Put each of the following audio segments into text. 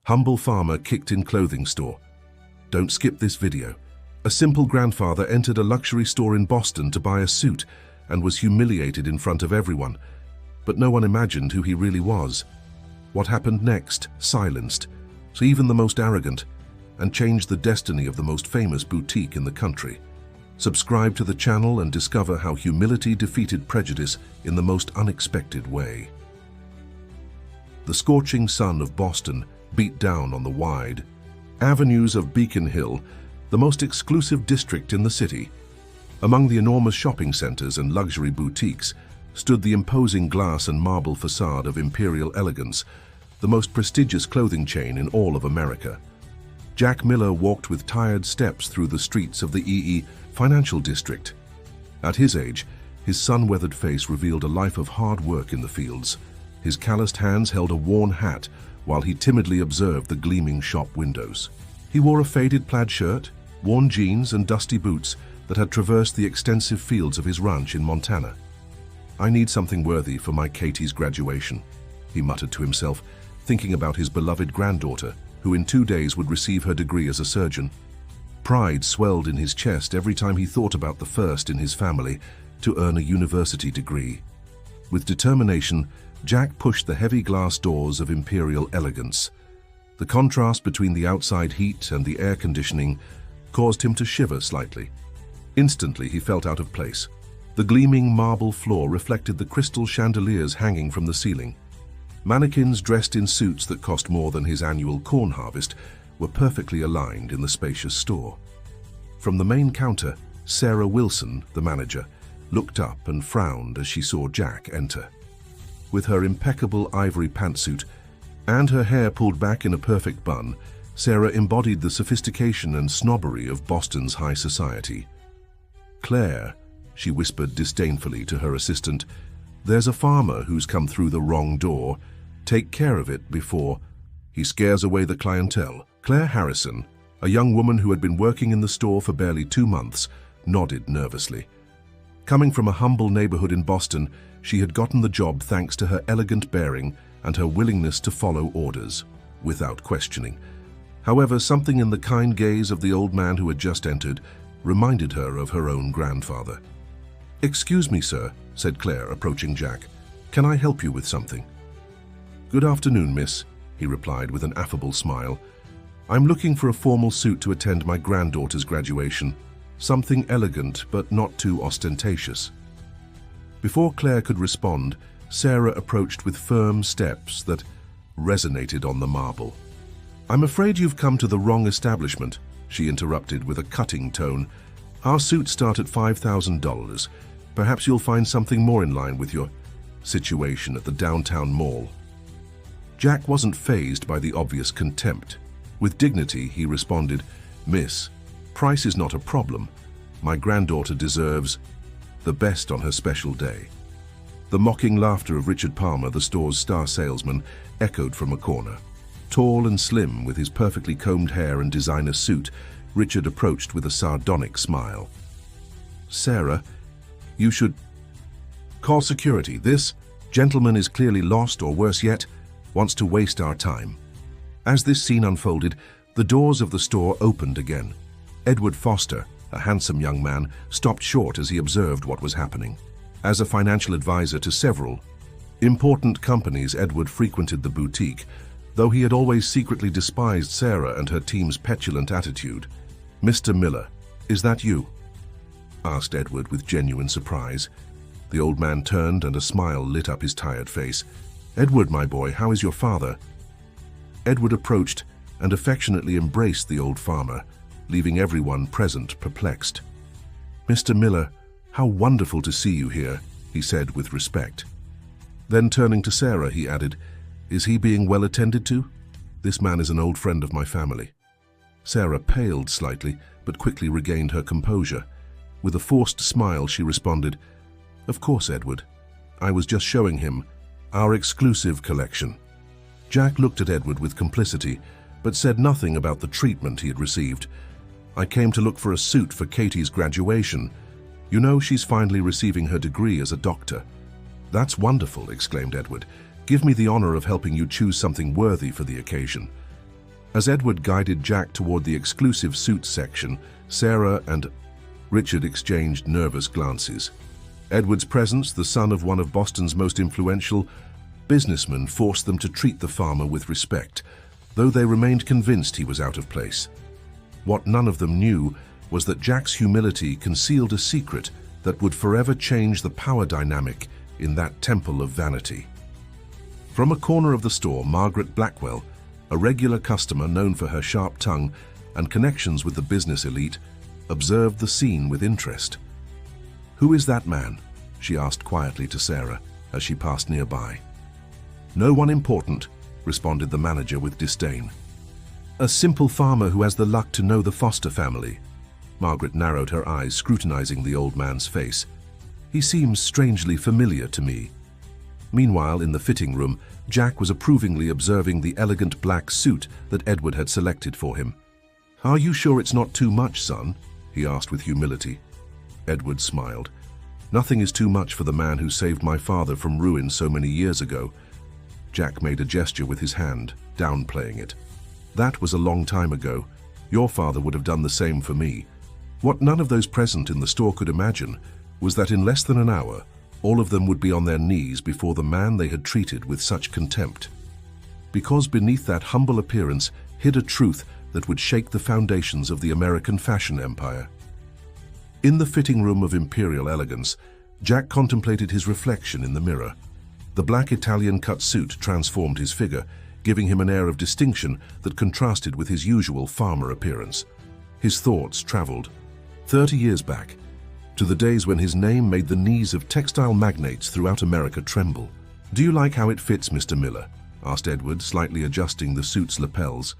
Humble farmer kicked in clothing store. Don't skip this video. A simple grandfather entered a luxury store in Boston to buy a suit and was humiliated in front of everyone. But no one imagined who he really was. What happened next silenced, so even the most arrogant, and changed the destiny of the most famous boutique in the country. Subscribe to the channel and discover how humility defeated prejudice in the most unexpected way. The scorching sun of Boston beat down on the wide avenues of Beacon Hill, the most exclusive district in the city. Among the enormous shopping centers and luxury boutiques stood the imposing glass and marble facade of Imperial Elegance, the most prestigious clothing chain in all of America. Jack Miller walked with tired steps through the streets of the financial district. At his age, his sun-weathered face revealed a life of hard work in the fields. His calloused hands held a worn hat while he timidly observed the gleaming shop windows. He wore a faded plaid shirt, worn jeans, and dusty boots that had traversed the extensive fields of his ranch in Montana. "I need something worthy for my Katie's graduation," he muttered to himself, thinking about his beloved granddaughter, who in 2 days would receive her degree as a surgeon. Pride swelled in his chest every time he thought about the first in his family to earn a university degree. With determination, Jack pushed the heavy glass doors of Imperial Elegance. The contrast between the outside heat and the air conditioning caused him to shiver slightly. Instantly, he felt out of place. The gleaming marble floor reflected the crystal chandeliers hanging from the ceiling. Mannequins dressed in suits that cost more than his annual corn harvest were perfectly aligned in the spacious store. From the main counter, Sarah Wilson, the manager, looked up and frowned as she saw Jack enter. With her impeccable ivory pantsuit and her hair pulled back in a perfect bun, Sarah embodied the sophistication and snobbery of Boston's high society. "Claire," she whispered disdainfully to her assistant, "there's a farmer who's come through the wrong door. Take care of it before he scares away the clientele." Claire Harrison, a young woman who had been working in the store for barely 2 months, nodded nervously. Coming from a humble neighborhood in Boston, she had gotten the job thanks to her elegant bearing and her willingness to follow orders, without questioning. However, something in the kind gaze of the old man who had just entered reminded her of her own grandfather. "Excuse me, sir," said Claire, approaching Jack. "Can I help you with something?" "Good afternoon, miss," he replied with an affable smile. "I'm looking for a formal suit to attend my granddaughter's graduation. Something elegant, but not too ostentatious." Before Claire could respond, Sarah approached with firm steps that resonated on the marble. "I'm afraid you've come to the wrong establishment," she interrupted with a cutting tone. "Our suits start at $5,000. Perhaps you'll find something more in line with your situation at the downtown mall." Jack wasn't fazed by the obvious contempt. With dignity, he responded, "Miss, price is not a problem. My granddaughter deserves the best on her special day." The mocking laughter of Richard Palmer, the store's star salesman, echoed from a corner. Tall and slim, with his perfectly combed hair and designer suit, Richard approached with a sardonic smile. "Sarah, you should call security. This gentleman is clearly lost, or worse yet, wants to waste our time." As this scene unfolded, the doors of the store opened again. Edward Foster, a handsome young man, stopped short as he observed what was happening. As a financial advisor to several important companies, Edward frequented the boutique, though he had always secretly despised Sarah and her team's petulant attitude. "Mr. Miller, is that you?" asked Edward with genuine surprise. The old man turned and a smile lit up his tired face. "Edward, my boy, how is your father?" Edward approached and affectionately embraced the old farmer, leaving everyone present perplexed. "Mr. Miller, how wonderful to see you here," he said with respect. Then turning to Sarah, he added, "Is he being well attended to? This man is an old friend of my family." Sarah paled slightly, but quickly regained her composure. With a forced smile, she responded, "Of course, Edward. I was just showing him our exclusive collection." Jack looked at Edward with complicity, but said nothing about the treatment he had received. "I came to look for a suit for Katie's graduation. You know, she's finally receiving her degree as a doctor." "That's wonderful," exclaimed Edward. "Give me the honor of helping you choose something worthy for the occasion." As Edward guided Jack toward the exclusive suits section, Sarah and Richard exchanged nervous glances. Edward's presence, the son of one of Boston's most influential businessmen, forced them to treat the farmer with respect, though they remained convinced he was out of place. What none of them knew was that Jack's humility concealed a secret that would forever change the power dynamic in that temple of vanity. From a corner of the store, Margaret Blackwell, a regular customer known for her sharp tongue and connections with the business elite, observed the scene with interest. "Who is that man?" she asked quietly to Sarah as she passed nearby. "No one important," responded the manager with disdain. "A simple farmer who has the luck to know the Foster family." Margaret narrowed her eyes, scrutinizing the old man's face. "He seems strangely familiar to me." Meanwhile, in the fitting room, Jack was approvingly observing the elegant black suit that Edward had selected for him. "Are you sure it's not too much, son?" he asked with humility. Edward smiled. "Nothing is too much for the man who saved my father from ruin so many years ago." Jack made a gesture with his hand, downplaying it. "That was a long time ago. Your father would have done the same for me." What none of those present in the store could imagine was that in less than an hour, all of them would be on their knees before the man they had treated with such contempt. Because beneath that humble appearance hid a truth that would shake the foundations of the American fashion empire. In the fitting room of imperial elegance, Jack contemplated his reflection in the mirror. The black Italian-cut suit transformed his figure, giving him an air of distinction that contrasted with his usual farmer appearance. His thoughts traveled 30 years back, to the days when his name made the knees of textile magnates throughout America tremble. "Do you like how it fits, Mr. Miller?" asked Edward, slightly adjusting the suit's lapels.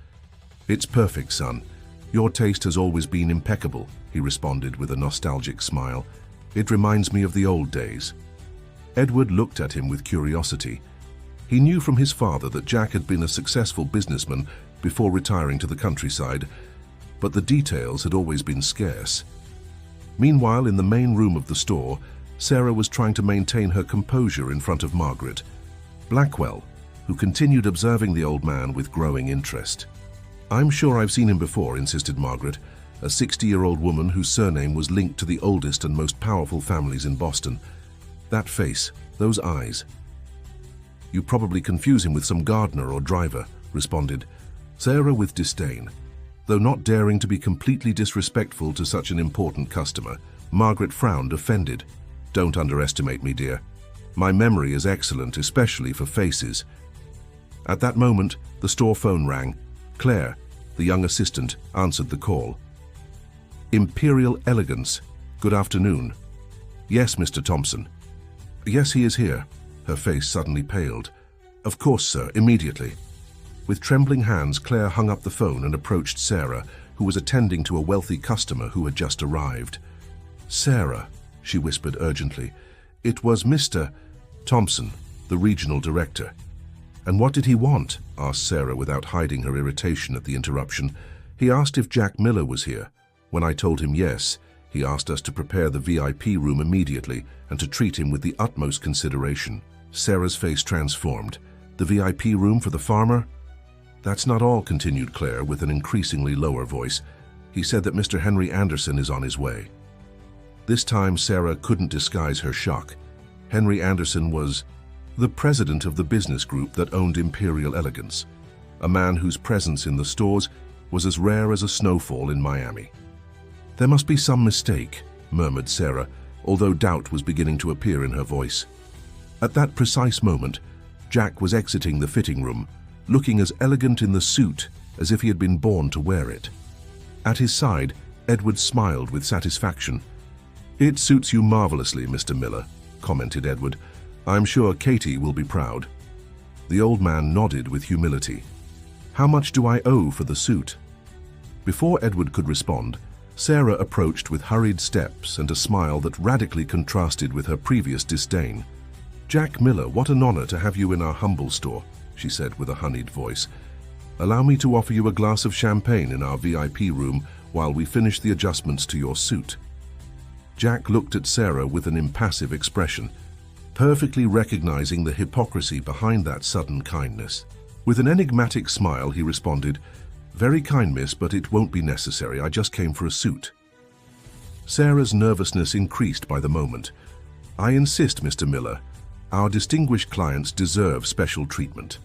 "It's perfect, son. Your taste has always been impeccable," he responded with a nostalgic smile. "It reminds me of the old days." Edward looked at him with curiosity. He knew from his father that Jack had been a successful businessman before retiring to the countryside, but the details had always been scarce. Meanwhile, in the main room of the store, Sarah was trying to maintain her composure in front of Margaret Blackwell, who continued observing the old man with growing interest. "I'm sure I've seen him before," insisted Margaret, a 60-year-old woman whose surname was linked to the oldest and most powerful families in Boston. "That face, those eyes." "You probably confuse him with some gardener or driver," responded Sarah with disdain. Though not daring to be completely disrespectful to such an important customer, Margaret frowned, offended. "Don't underestimate me, dear. My memory is excellent, especially for faces." At that moment, the store phone rang. Claire, the young assistant, answered the call. "Imperial Elegance. Good afternoon." "Yes, Mr. Thompson." "Yes, he is here." Her face suddenly paled. "Of course, sir, immediately." With trembling hands, Claire hung up the phone and approached Sarah, who was attending to a wealthy customer who had just arrived. "Sarah," she whispered urgently, "it was Mr. Thompson, the regional director." "And what did he want?" asked Sarah without hiding her irritation at the interruption. "He asked if Jack Miller was here. When I told him yes, he asked us to prepare the VIP room immediately and to treat him with the utmost consideration." Sarah's face transformed. "The VIP room for the farmer?" "That's not all," continued Claire with an increasingly lower voice. "He said that Mr. Henry Anderson is on his way." This time Sarah couldn't disguise her shock. Henry Anderson was the president of the business group that owned Imperial Elegance, a man whose presence in the stores was as rare as a snowfall in Miami. "There must be some mistake," murmured Sarah, although doubt was beginning to appear in her voice. At that precise moment, Jack was exiting the fitting room, looking as elegant in the suit as if he had been born to wear it. At his side, Edward smiled with satisfaction. "It suits you marvelously, Mr. Miller," commented Edward. "I'm sure Katie will be proud." The old man nodded with humility. "How much do I owe for the suit?" Before Edward could respond, Sarah approached with hurried steps and a smile that radically contrasted with her previous disdain. "Jack Miller, what an honor to have you in our humble store," she said with a honeyed voice. "Allow me to offer you a glass of champagne in our VIP room while we finish the adjustments to your suit." Jack looked at Sarah with an impassive expression, perfectly recognizing the hypocrisy behind that sudden kindness. With an enigmatic smile, he responded, Very kind, miss, but it won't be necessary. I just came for a suit. Sarah's nervousness increased by the moment. I insist, Mr. Miller. Our distinguished clients deserve special treatment.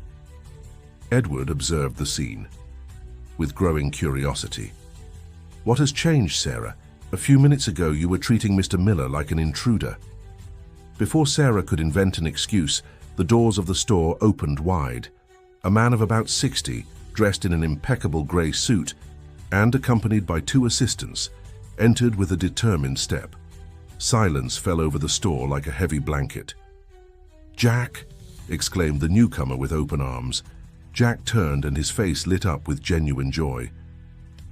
Edward observed the scene with growing curiosity. What has changed, Sarah? A few minutes ago you were treating Mr. Miller like an intruder. Before Sarah could invent an excuse, the doors of the store opened wide. A man of about 60, dressed in an impeccable grey suit and accompanied by 2 assistants, entered with a determined step. Silence fell over the store like a heavy blanket. "Jack!" exclaimed the newcomer with open arms. Jack turned and his face lit up with genuine joy.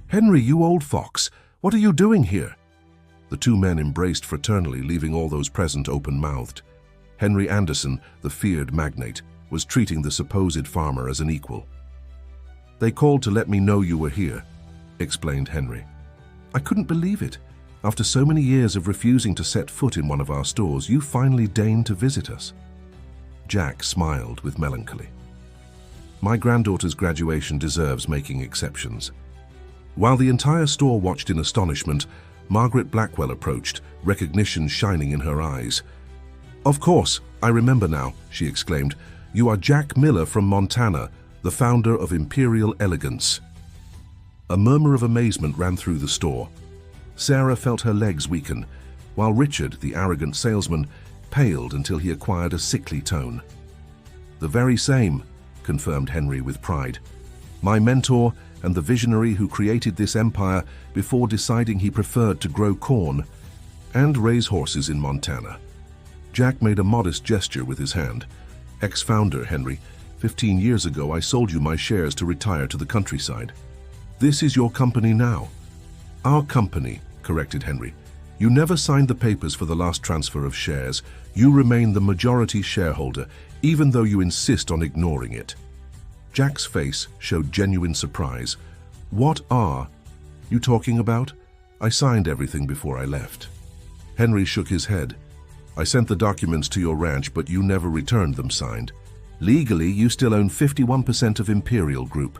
"Henry, you old fox! What are you doing here?" The 2 men embraced fraternally, leaving all those present open-mouthed. Henry Anderson, the feared magnate, was treating the supposed farmer as an equal. "They called to let me know you were here," explained Henry. "I couldn't believe it. After so many years of refusing to set foot in one of our stores, you finally deigned to visit us." Jack smiled with melancholy. "My granddaughter's graduation deserves making exceptions." While the entire store watched in astonishment, Margaret Blackwell approached, recognition shining in her eyes. "Of course, I remember now," she exclaimed. "You are Jack Miller from Montana, the founder of Imperial Elegance." A murmur of amazement ran through the store. Sarah felt her legs weaken, while Richard, the arrogant salesman, paled until he acquired a sickly tone. "The very same," confirmed Henry with pride. "My mentor and the visionary who created this empire before deciding he preferred to grow corn and raise horses in Montana." Jack made a modest gesture with his hand. "Ex-founder, Henry, 15 years ago I sold you my shares to retire to the countryside. This is your company now." "Our company," corrected Henry. "You never signed the papers for the last transfer of shares. You remain the majority shareholder, even though you insist on ignoring it." Jack's face showed genuine surprise. "What are you talking about? I signed everything before I left." Henry shook his head. "I sent the documents to your ranch, but you never returned them signed. Legally, you still own 51% of Imperial Group."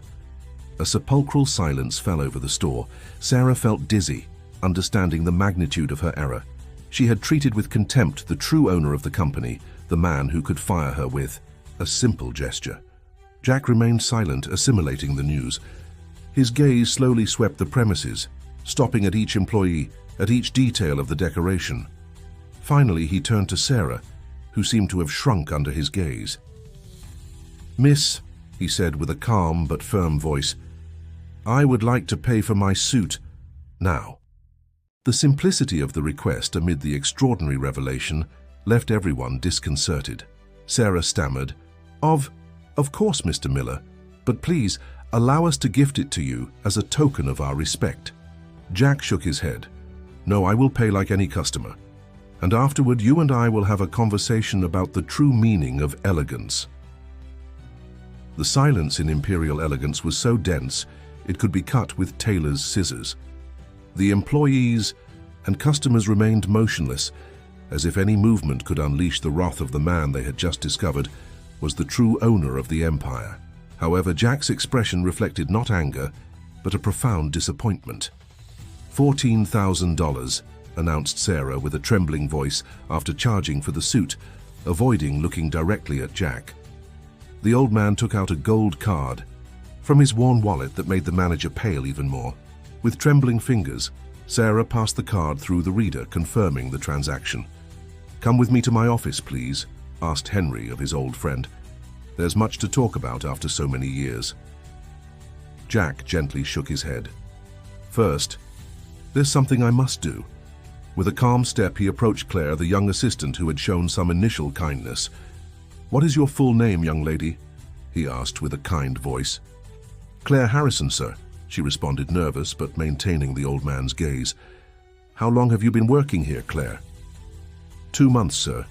A sepulchral silence fell over the store. Sarah felt dizzy, understanding the magnitude of her error. She had treated with contempt the true owner of the company, the man who could fire her with a simple gesture. Jack remained silent, assimilating the news. His gaze slowly swept the premises, stopping at each employee, at each detail of the decoration. Finally, he turned to Sarah, who seemed to have shrunk under his gaze. "Miss," he said with a calm but firm voice, "I would like to pay for my suit now." The simplicity of the request amid the extraordinary revelation left everyone disconcerted. Sarah stammered, Of course, Mr. Miller, but please allow us to gift it to you as a token of our respect." Jack shook his head. "No, I will pay like any customer. And afterward, you and I will have a conversation about the true meaning of elegance." The silence in Imperial Elegance was so dense, it could be cut with tailor's scissors. The employees and customers remained motionless, as if any movement could unleash the wrath of the man they had just discovered was the true owner of the empire. However, Jack's expression reflected not anger, but a profound disappointment. $14,000, announced Sarah with a trembling voice after charging for the suit, avoiding looking directly at Jack. The old man took out a gold card from his worn wallet that made the manager pale even more. With trembling fingers, Sarah passed the card through the reader, confirming the transaction. "Come with me to my office, please," asked Henry of his old friend. "There's much to talk about after so many years." Jack gently shook his head. "First, there's something I must do." With a calm step, he approached Claire, the young assistant who had shown some initial kindness. "What is your full name, young lady?" he asked with a kind voice. "Claire Harrison, sir," she responded, nervous but maintaining the old man's gaze. "How long have you been working here, Claire?" 2 months, sir.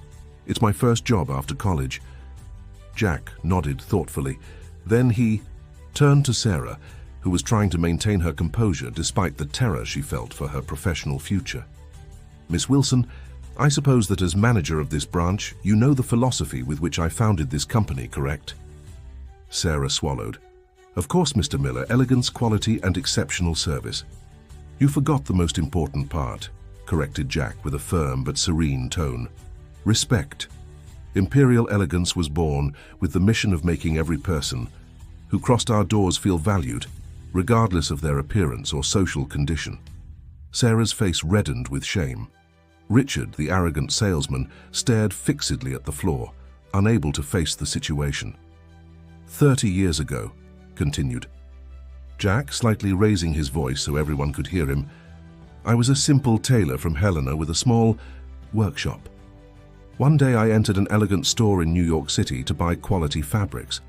It's my first job after college." Jack nodded thoughtfully. Then he turned to Sarah, who was trying to maintain her composure despite the terror she felt for her professional future. "Miss Wilson, I suppose that as manager of this branch, you know the philosophy with which I founded this company, correct?" Sarah swallowed. Of course, Mr. Miller, elegance, quality, and exceptional service. You forgot the most important part, corrected Jack with a firm but serene tone. Respect. Imperial Elegance was born with the mission of making every person who crossed our doors feel valued, regardless of their appearance or social condition. Sarah's face reddened with shame. Richard, the arrogant salesman, stared fixedly at the floor, unable to face the situation. 30 years ago, continued Jack, slightly raising his voice so everyone could hear him, I was a simple tailor from Helena with a small workshop. One day I entered an elegant store in New York City to buy quality fabrics.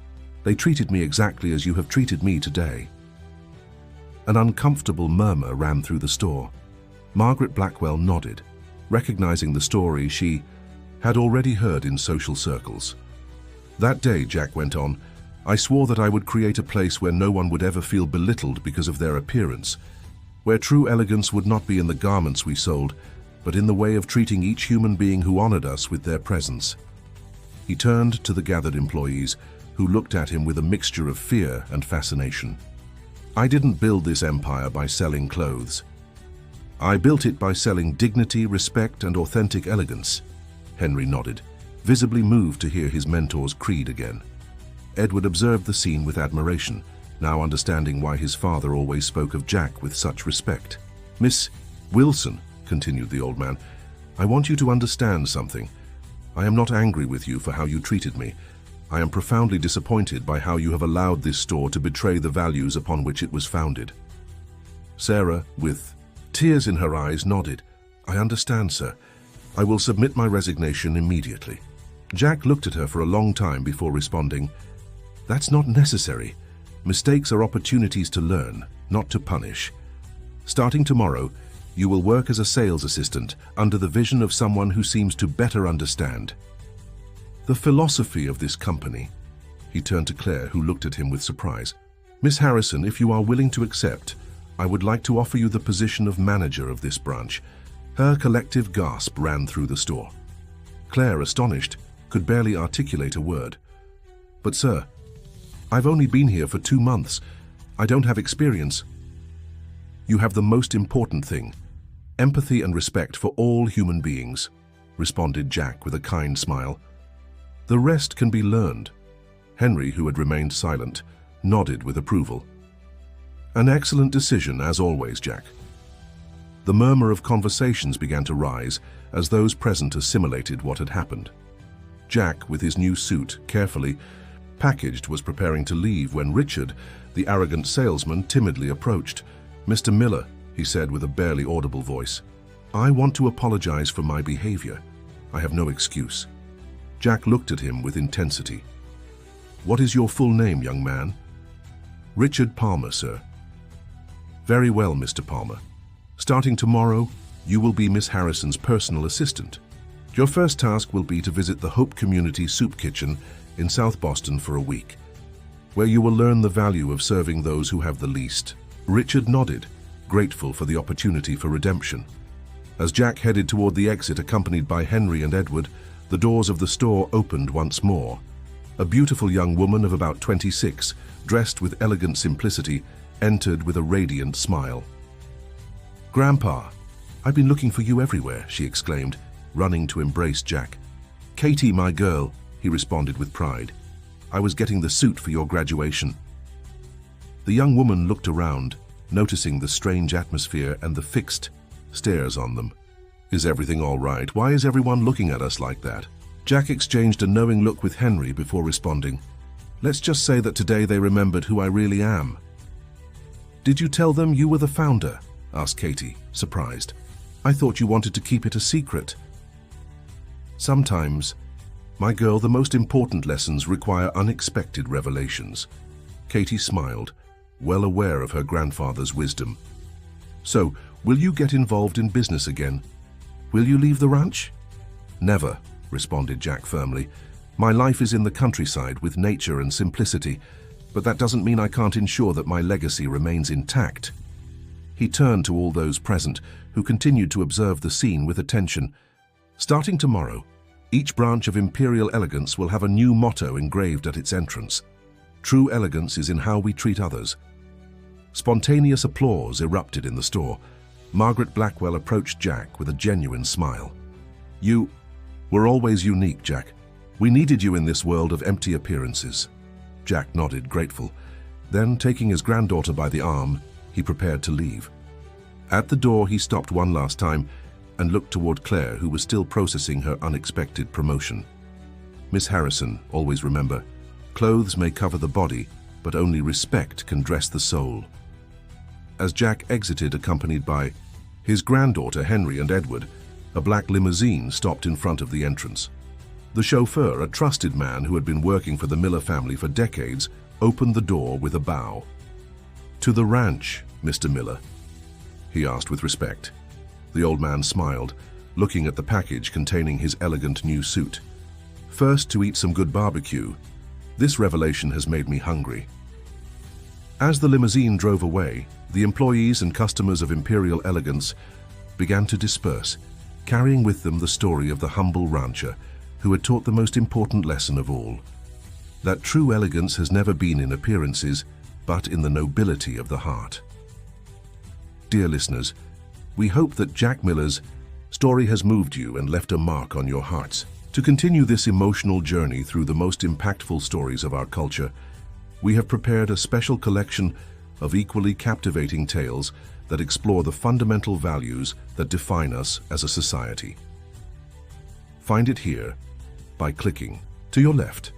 They treated me exactly as you have treated me today. An uncomfortable murmur ran through the store. Margaret Blackwell nodded, recognizing the story she had already heard in social circles. That day, Jack went on, I swore that I would create a place where no one would ever feel belittled because of their appearance, where true elegance would not be in the garments we sold, but in the way of treating each human being who honored us with their presence. He turned to the gathered employees, who looked at him with a mixture of fear and fascination. I didn't build this empire by selling clothes. I built it by selling dignity, respect, and authentic elegance. Henry nodded, visibly moved to hear his mentor's creed again. Edward observed the scene with admiration, now understanding why his father always spoke of Jack with such respect. Miss Wilson, continued the old man, I want you to understand something. I am not angry with you for how you treated me. I am profoundly disappointed by how you have allowed this store to betray the values upon which it was founded. Sarah, with tears in her eyes, nodded. I understand, sir. I will submit my resignation immediately. Jack looked at her for a long time before responding, That's not necessary. Mistakes are opportunities to learn, not to punish. Starting tomorrow, you will work as a sales assistant under the vision of someone who seems to better understand the philosophy of this company. He turned to Claire, who looked at him with surprise. Miss Harrison, if you are willing to accept, I would like to offer you the position of manager of this branch. Her collective gasp ran through the store. Claire, astonished, could barely articulate a word. But sir, I've only been here for 2 months. I don't have experience. You have the most important thing, empathy and respect for all human beings, responded Jack with a kind smile. The rest can be learned. Henry, who had remained silent, nodded with approval. An excellent decision, as always, Jack. The murmur of conversations began to rise as those present assimilated what had happened. Jack, with his new suit carefully packaged, was preparing to leave when Richard, the arrogant salesman, timidly approached. Mr. Miller, he said with a barely audible voice, I want to apologize for my behavior. I have no excuse. Jack looked at him with intensity. What is your full name, young man? Richard Palmer, sir. Very well, Mr. Palmer. Starting tomorrow, you will be Miss Harrison's personal assistant. Your first task will be to visit the Hope Community Soup Kitchen in South Boston for a week, where you will learn the value of serving those who have the least. Richard nodded, grateful for the opportunity for redemption. As Jack headed toward the exit accompanied by Henry and Edward, the doors of the store opened once more. A beautiful young woman of about 26, dressed with elegant simplicity, entered with a radiant smile. Grandpa, I've been looking for you everywhere, she exclaimed, running to embrace Jack. Katie, my girl, he responded with pride. I was getting the suit for your graduation. The young woman looked around, noticing the strange atmosphere and the fixed stares on them. Is everything all right? Why is everyone looking at us like that? Jack exchanged a knowing look with Henry before responding. Let's just say that today they remembered who I really am. Did you tell them you were the founder? Asked Katie, surprised. I thought you wanted to keep it a secret. Sometimes, my girl, the most important lessons require unexpected revelations. Katie smiled, well aware of her grandfather's wisdom. So, will you get involved in business again? Will you leave the ranch? Never, responded Jack firmly. My life is in the countryside with nature and simplicity, but that doesn't mean I can't ensure that my legacy remains intact. He turned to all those present, who continued to observe the scene with attention. Starting tomorrow, each branch of Imperial Elegance will have a new motto engraved at its entrance. True elegance is in how we treat others. Spontaneous applause erupted in the store. Margaret Blackwell approached Jack with a genuine smile. "You were always unique, Jack. We needed you in this world of empty appearances." Jack nodded, grateful. Then, taking his granddaughter by the arm, he prepared to leave. At the door, he stopped one last time and looked toward Claire, who was still processing her unexpected promotion. "Miss Harrison, always remember, clothes may cover the body, but only respect can dress the soul." As Jack exited, accompanied by his granddaughter Henry and Edward, a black limousine stopped in front of the entrance. The chauffeur, a trusted man who had been working for the Miller family for decades, opened the door with a bow. "To the ranch, Mr. Miller?" he asked with respect. The old man smiled, looking at the package containing his elegant new suit. "First, to eat some good barbecue. This revelation has made me hungry." As the limousine drove away, the employees and customers of Imperial Elegance began to disperse, carrying with them the story of the humble rancher who had taught the most important lesson of all: that true elegance has never been in appearances, but in the nobility of the heart. Dear listeners, we hope that Jack Miller's story has moved you and left a mark on your hearts. To continue this emotional journey through the most impactful stories of our culture, we have prepared a special collection of equally captivating tales that explore the fundamental values that define us as a society. Find it here by clicking to your left.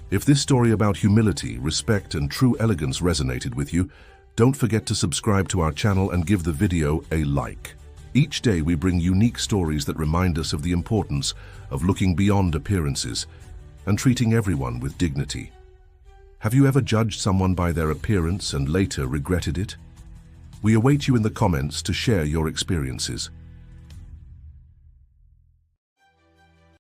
If this story about humility, respect, and true elegance resonated with you, don't forget to subscribe to our channel and give the video a like. Each day we bring unique stories that remind us of the importance of looking beyond appearances and treating everyone with dignity. Have you ever judged someone by their appearance and later regretted it? We await you in the comments to share your experiences.